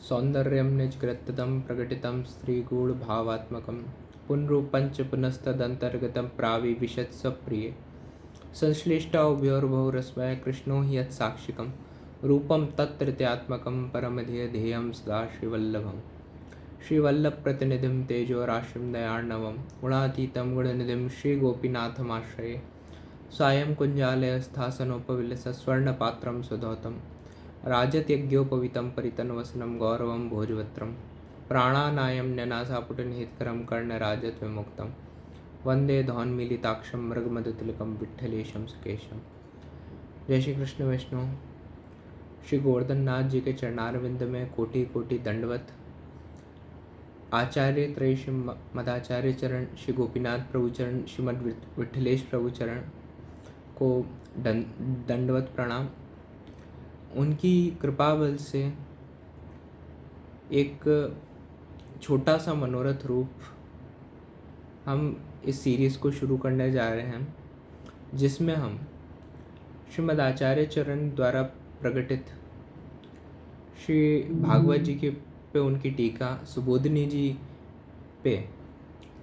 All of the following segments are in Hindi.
सौन्दर्यं निजकृत्यं प्रकटितं स्त्रीगूढभावात्मकं पुनरुपञ्च पुनस्तदन्तर्गतं प्राविविशत्स प्रिये संश्लिष्टोभयोर्भौ रसमय कृष्णो हि यत्साक्षिकं रूपं तत्तृतीयात्मकं परमधियधेयं सदा श्रीवल्लभम् श्रीवल्लभप्रतिनिधिं तेजोराशिं दयार्णवं गुणातीतं गुणनिधिं श्रीगोपीनाथमाश्रये सायं कुञ्जालयस्थासनोपविलसत्स्वर्णपात्रं सुधौतं राजत्यज्ञोपवीतं परितन्वसनं गौरवं भोजवत्रं प्राणानायं न्यनासापुटनिहितकरं कर्णराजत्वविमुक्तं वंदे धौन्मीलिताक्षं मृगमदतिलकं विट्ठलेशं सुकेशम। जय श्री कृष्ण वैष्णव। श्री गोवर्धन नाथ जी के चरणारविंद में कोटि कोटि दंडवत। आचार्य त्रय श्री मदाचार्य चरण, श्री गोपीनाथ प्रभु चरण, श्रीमद विट्ठलेश प्रभु चरण को दंडवत प्रणाम। उनकी कृपा बल से एक छोटा सा मनोरथ रूप हम इस सीरीज़ को शुरू करने जा रहे हैं, जिसमें हम श्रीमद आचार्य चरण द्वारा प्रकटित श्री भागवत जी के पे उनकी टीका, सुबोधिनी जी पे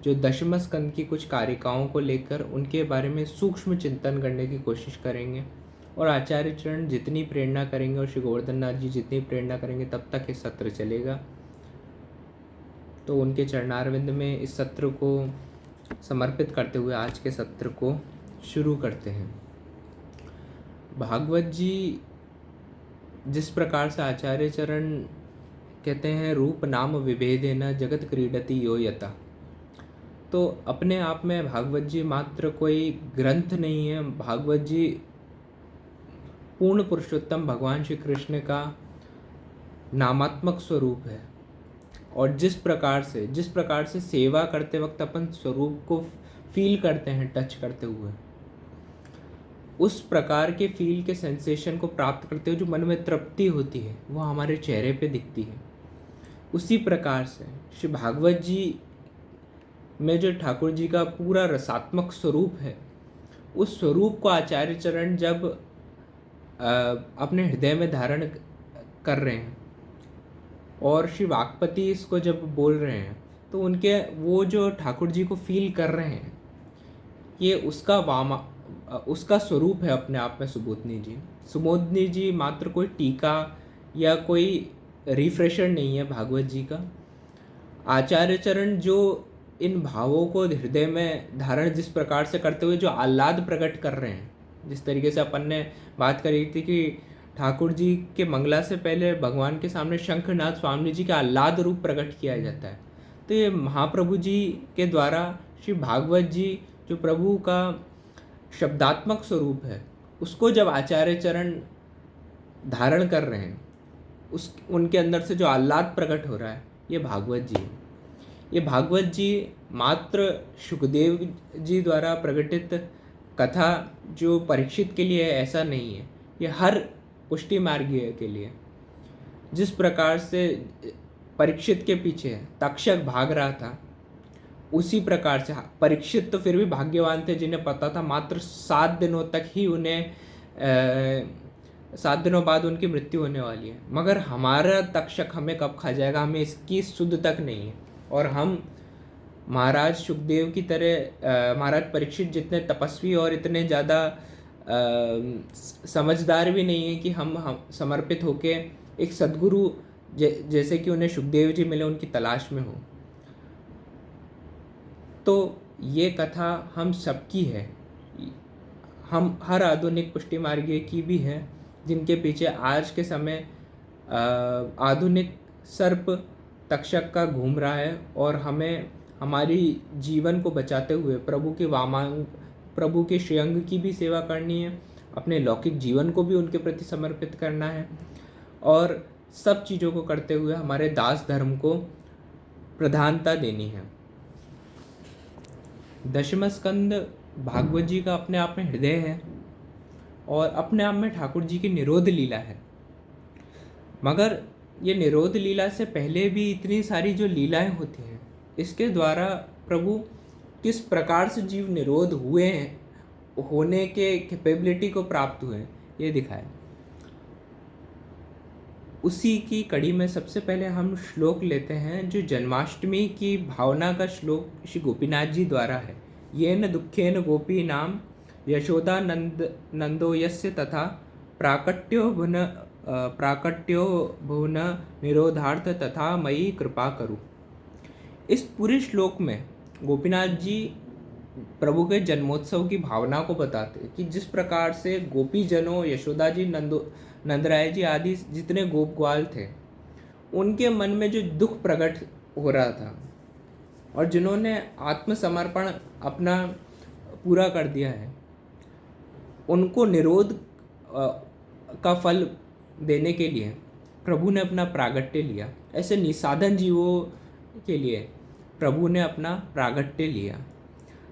जो दशम स्कंद की कुछ कारिकाओं को लेकर उनके बारे में सूक्ष्म चिंतन करने की कोशिश करेंगे। और आचार्य चरण जितनी प्रेरणा करेंगे और श्री गोवर्धन नाथ जी जितनी प्रेरणा करेंगे तब तक ये सत्र चलेगा। तो उनके चरणारविंद में इस सत्र को समर्पित करते हुए आज के सत्र को शुरू करते हैं। भागवत जी जिस प्रकार से आचार्य चरण कहते हैं रूप नाम विभेदेन जगत क्रीडति यो यता, तो अपने आप में भागवत जी मात्र कोई ग्रंथ नहीं है। भागवत जी पूर्ण पुरुषोत्तम भगवान श्री कृष्ण का नामात्मक स्वरूप है। और जिस प्रकार से सेवा करते वक्त अपन स्वरूप को फील करते हैं टच करते हुए, उस प्रकार के फील के सेंसेशन को प्राप्त करते हुए जो मन में तृप्ति होती है वो हमारे चेहरे पे दिखती है। उसी प्रकार से श्री भागवत जी में जो ठाकुर जी का पूरा रसात्मक स्वरूप है, उस स्वरूप को आचार्य चरण जब अपने हृदय में धारण कर रहे हैं और श्री वाक्पति इसको जब बोल रहे हैं, तो उनके वो जो ठाकुर जी को फील कर रहे हैं ये उसका स्वरूप है अपने आप में। सुबोधिनी जी मात्र कोई टीका या कोई रिफ्रेशर नहीं है भागवत जी का। आचार्य चरण जो इन भावों को हृदय में धारण जिस प्रकार से करते हुए जो आह्लाद प्रकट कर रहे हैं, जिस तरीके से अपन ने बात करी थी कि ठाकुर जी के मंगला से पहले भगवान के सामने शंखनाद स्वामी जी का आह्लाद रूप प्रकट किया जाता है, तो ये महाप्रभु जी के द्वारा श्री भागवत जी जो प्रभु का शब्दात्मक स्वरूप है उसको जब आचार्य चरण धारण कर रहे हैं, उनके अंदर से जो आह्लाद प्रकट हो रहा है ये भागवत जी है। ये भागवत जी मात्र सुखदेव जी द्वारा प्रकटित कथा जो परीक्षित के लिए है ऐसा नहीं है, ये हर पुष्टि मार्गीय के लिए। जिस प्रकार से परीक्षित के पीछे तक्षक भाग रहा था, उसी प्रकार से परीक्षित तो फिर भी भाग्यवान थे जिन्हें पता था मात्र 7 दिनों तक ही उन्हें 7 दिनों बाद उनकी मृत्यु होने वाली है, मगर हमारा तक्षक हमें कब खा जाएगा हमें इसकी सुध तक नहीं है। और हम महाराज सुखदेव की तरह महाराज परीक्षित जितने तपस्वी और इतने ज़्यादा समझदार भी नहीं है कि हम समर्पित होके एक सद्गुरु जैसे कि उन्हें सुखदेव जी मिले उनकी तलाश में हो। तो ये कथा हम सबकी है, हम हर आधुनिक पुष्टि मार्गीय की भी है, जिनके पीछे आज के समय आधुनिक सर्प तक्षक का घूम रहा है। और हमें हमारी जीवन को बचाते हुए प्रभु के श्रेयंग की भी सेवा करनी है, अपने लौकिक जीवन को भी उनके प्रति समर्पित करना है, और सब चीज़ों को करते हुए हमारे दास धर्म को प्रधानता देनी है। दशम स्कंद भागवत जी का अपने आप में हृदय है और अपने आप में ठाकुर जी की निरोध लीला है। मगर ये निरोध लीला से पहले भी इतनी सारी जो लीलाएं होती हैं, इसके द्वारा प्रभु किस प्रकार से जीव निरोध हुए हैं, होने के कैपेबिलिटी को प्राप्त हुए हैं, ये दिखाया। उसी की कड़ी में सबसे पहले हम श्लोक लेते हैं जो जन्माष्टमी की भावना का श्लोक श्री गोपीनाथ जी द्वारा है। येन दुखेन गोपी नाम यशोदा नंदो यस्य तथा प्राकट्यो भुवन निरोधार्थ तथा मयि कृपा करू। इस पूरे श्लोक में गोपीनाथ जी प्रभु के जन्मोत्सव की भावना को बताते हैं कि जिस प्रकार से गोपी जनों, यशोदा जी, नंदराय जी आदि जितने गोप ग्वाल थे, उनके मन में जो दुख प्रकट हो रहा था और जिन्होंने आत्मसमर्पण अपना पूरा कर दिया है, उनको निरोध का फल देने के लिए प्रभु ने अपना प्रागट्य लिया। ऐसे निसाधन जीवों के लिए प्रभु ने अपना प्रागट्य लिया।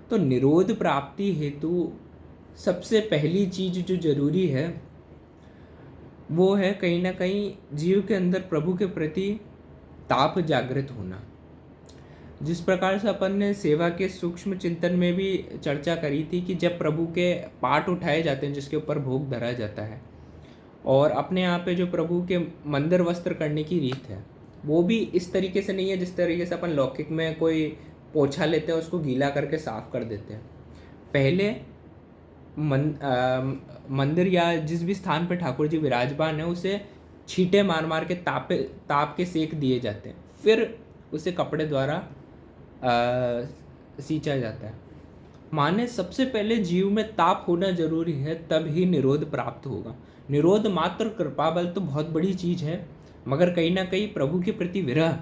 तो निरोध प्राप्ति हेतु सबसे पहली चीज जो जरूरी है वो है कहीं ना कहीं जीव के अंदर प्रभु के प्रति ताप जागृत होना। जिस प्रकार से अपन ने सेवा के सूक्ष्म चिंतन में भी चर्चा करी थी कि जब प्रभु के पाठ उठाए जाते हैं जिसके ऊपर भोग धरा जाता है, और अपने यहाँ पे जो प्रभु के मंदिर वस्त्र करने की रीत है वो भी इस तरीके से नहीं है जिस तरीके से अपन लौकिक में कोई पोछा लेते हैं उसको गीला करके साफ कर देते हैं। पहले मंदिर या जिस भी स्थान पर ठाकुर जी विराजमान है उसे छींटे मार मार के ताप के सेक दिए जाते हैं, फिर उसे कपड़े द्वारा सींचा जाता है। माने सबसे पहले जीव में ताप होना जरूरी है, तब ही निरोध प्राप्त होगा। निरोध मात्र कृपा बल तो बहुत बड़ी चीज है, मगर कहीं ना कहीं प्रभु के प्रति विरह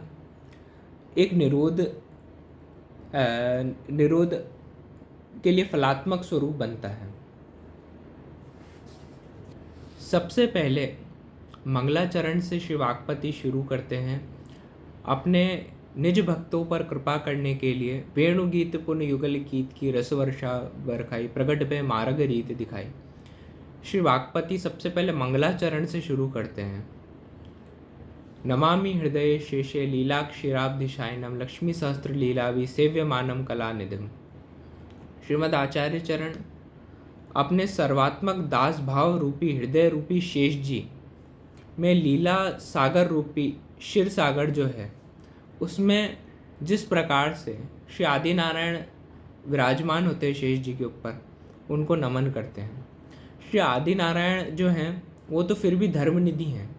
एक निरोध के लिए फलात्मक स्वरूप बनता है। सबसे पहले मंगलाचरण से शिवाकपति शुरू करते हैं। अपने निज भक्तों पर कृपा करने के लिए वेणु गीत पुण्य युगल गीत की रसवर्षा बरखाई, प्रगट पे मार्ग रीत दिखाई। श्री वाकपति सबसे पहले मंगलाचरण से शुरू करते हैं। नमामि हृदय शेषे लीलाक्षीराब्धिशायनम लक्ष्मी सहस्त्र लीलावि सेव्यमानम कलानिधिम। श्रीमद आचार्य चरण अपने सर्वात्मक दास भाव रूपी हृदय रूपी शेष जी में लीला सागर रूपी क्षीर सागर जो है उसमें जिस प्रकार से श्री आदि नारायण विराजमान होते हैं शेष जी के ऊपर, उनको नमन करते हैं। श्री आदि नारायण जो हैं वो तो फिर भी धर्मनिधि हैं,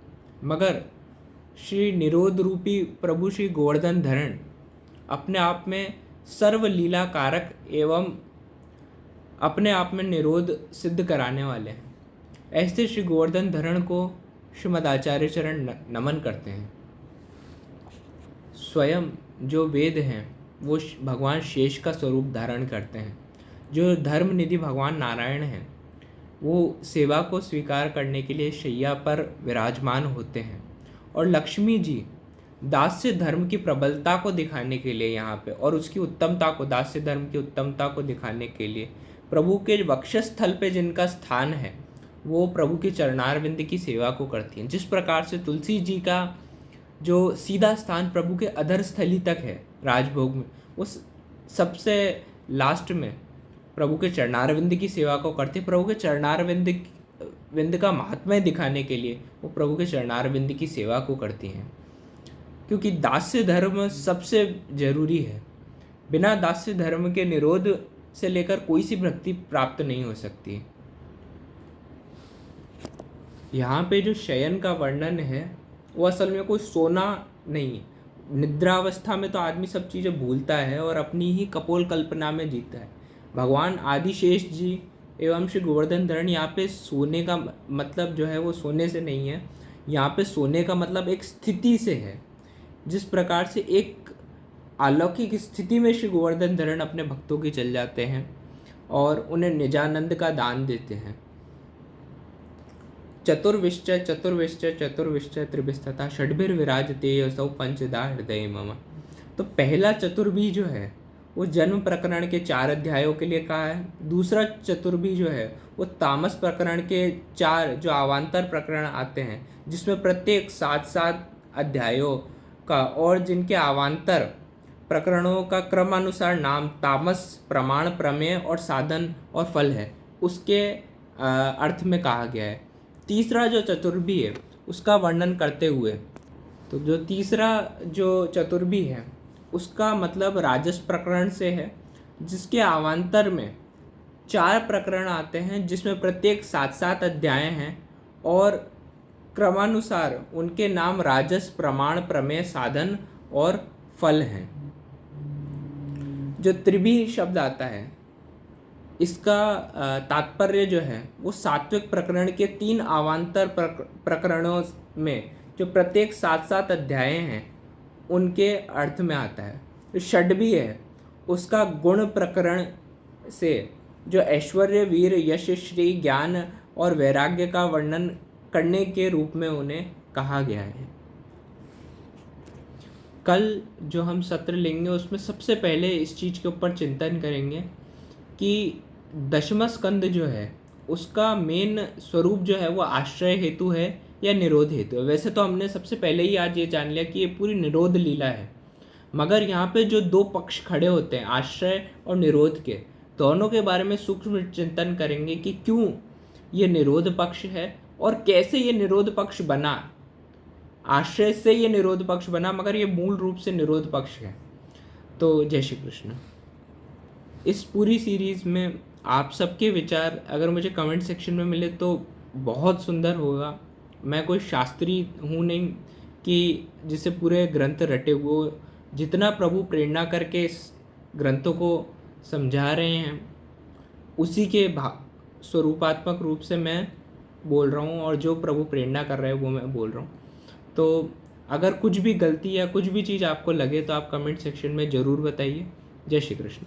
मगर श्री निरोध रूपी प्रभु श्री गोवर्धन धरण अपने आप में सर्व लीला कारक एवं अपने आप में निरोध सिद्ध कराने वाले हैं। ऐसे श्री गोवर्धन धरण को श्रीमद आचार्य चरण नमन करते हैं। स्वयं जो वेद हैं वो भगवान शेष का स्वरूप धारण करते हैं। जो धर्मनिधि भगवान नारायण हैं वो सेवा को स्वीकार करने के लिए शैया पर विराजमान होते हैं, और लक्ष्मी जी दास्य धर्म की प्रबलता को दिखाने के लिए यहाँ पे और उसकी उत्तमता को, दास्य धर्म की उत्तमता को दिखाने के लिए प्रभु के वक्षस्थल पे जिनका स्थान है वो प्रभु के चरणारविंद की सेवा को करती हैं। जिस प्रकार से तुलसी जी का जो सीधा स्थान प्रभु के अधर स्थली तक है राजभोग में, उस सबसे लास्ट में प्रभु के चरणारविंद की सेवा को करते। प्रभु के चरणारविंद का महात्म्य दिखाने के लिए वो प्रभु के चरणारविंद की सेवा को करती हैं, क्योंकि दास्य धर्म सबसे जरूरी है। बिना दास्य धर्म के निरोध से लेकर कोई सी भक्ति प्राप्त नहीं हो सकती। यहाँ पे जो शयन का वर्णन है वो असल में कोई सोना नहीं है। निद्रावस्था में तो आदमी सब चीज़ें भूलता है और अपनी ही कपोल कल्पना में जीता है। भगवान आदिशेष जी एवं श्री गोवर्धन धरण यहाँ पे सोने का मतलब जो है वो सोने से नहीं है। यहाँ पे सोने का मतलब एक स्थिति से है। जिस प्रकार से एक अलौकिक स्थिति में श्री गोवर्धन धरण अपने भक्तों की चल जाते हैं और उन्हें निजानंद का दान देते हैं। चतुर्विश्चय चतुर्विश्चय चतुर्विश्चय त्रिभिस्तथा षड्भिर विराजते यसौ पंचदा हृदय मम। तो पहला चतुर्भी जो है वो जन्म प्रकरण के 4 अध्यायों के लिए कहा है। दूसरा चतुर्भी जो है वो तामस प्रकरण के 4 जो अवान्तर प्रकरण आते हैं, जिसमें प्रत्येक 7-7 अध्यायों का और जिनके अवान्तर प्रकरणों का क्रमानुसार नाम तामस, प्रमाण, प्रमेय और साधन और फल है, उसके अर्थ में कहा गया है। तीसरा जो चतुर्भी है उसका वर्णन करते हुए। तो जो तीसरा जो चतुर्भी है उसका मतलब राजस प्रकरण से है, जिसके अवान्तर में 4 प्रकरण आते हैं, जिसमें प्रत्येक 7-7 अध्याय हैं और क्रमानुसार उनके नाम राजस, प्रमाण, प्रमेय, साधन और फल हैं। जो त्रिभी शब्द आता है इसका तात्पर्य जो है वो सात्विक प्रकरण के 3 अवान्तर प्रकरणों में जो प्रत्येक 7-7 अध्याय हैं उनके अर्थ में आता है। जो षड्भी है उसका गुण प्रकरण से जो ऐश्वर्य, वीर, यश, श्री, ज्ञान और वैराग्य का वर्णन करने के रूप में उन्हें कहा गया है। कल जो हम सत्र लेंगे उसमें सबसे पहले इस चीज़ के ऊपर चिंतन करेंगे कि दशम स्कंद जो है उसका मेन स्वरूप जो है वो आश्रय हेतु है या निरोध हेतु है। वैसे तो हमने सबसे पहले ही आज ये जान लिया कि ये पूरी निरोध लीला है, मगर यहाँ पे जो 2 पक्ष खड़े होते हैं आश्रय और निरोध के, दोनों के बारे में सूक्ष्म चिंतन करेंगे कि क्यों ये निरोध पक्ष है और कैसे ये निरोध पक्ष बना। आश्रय से ये निरोध पक्ष बना, मगर ये मूल रूप से निरोध पक्ष है। तो जय श्री कृष्ण। इस पूरी सीरीज़ में आप सबके विचार अगर मुझे कमेंट सेक्शन में मिले तो बहुत सुंदर होगा। मैं कोई शास्त्री हूँ नहीं कि जिसे पूरे ग्रंथ रटे हुए, जितना प्रभु प्रेरणा करके इस ग्रंथों को समझा रहे हैं उसी के स्वरूपात्मक रूप से मैं बोल रहा हूँ, और जो प्रभु प्रेरणा कर रहे हैं वो मैं बोल रहा हूँ। तो अगर कुछ भी गलती या कुछ भी चीज़ आपको लगे तो आप कमेंट सेक्शन में ज़रूर बताइए। जय श्री कृष्ण।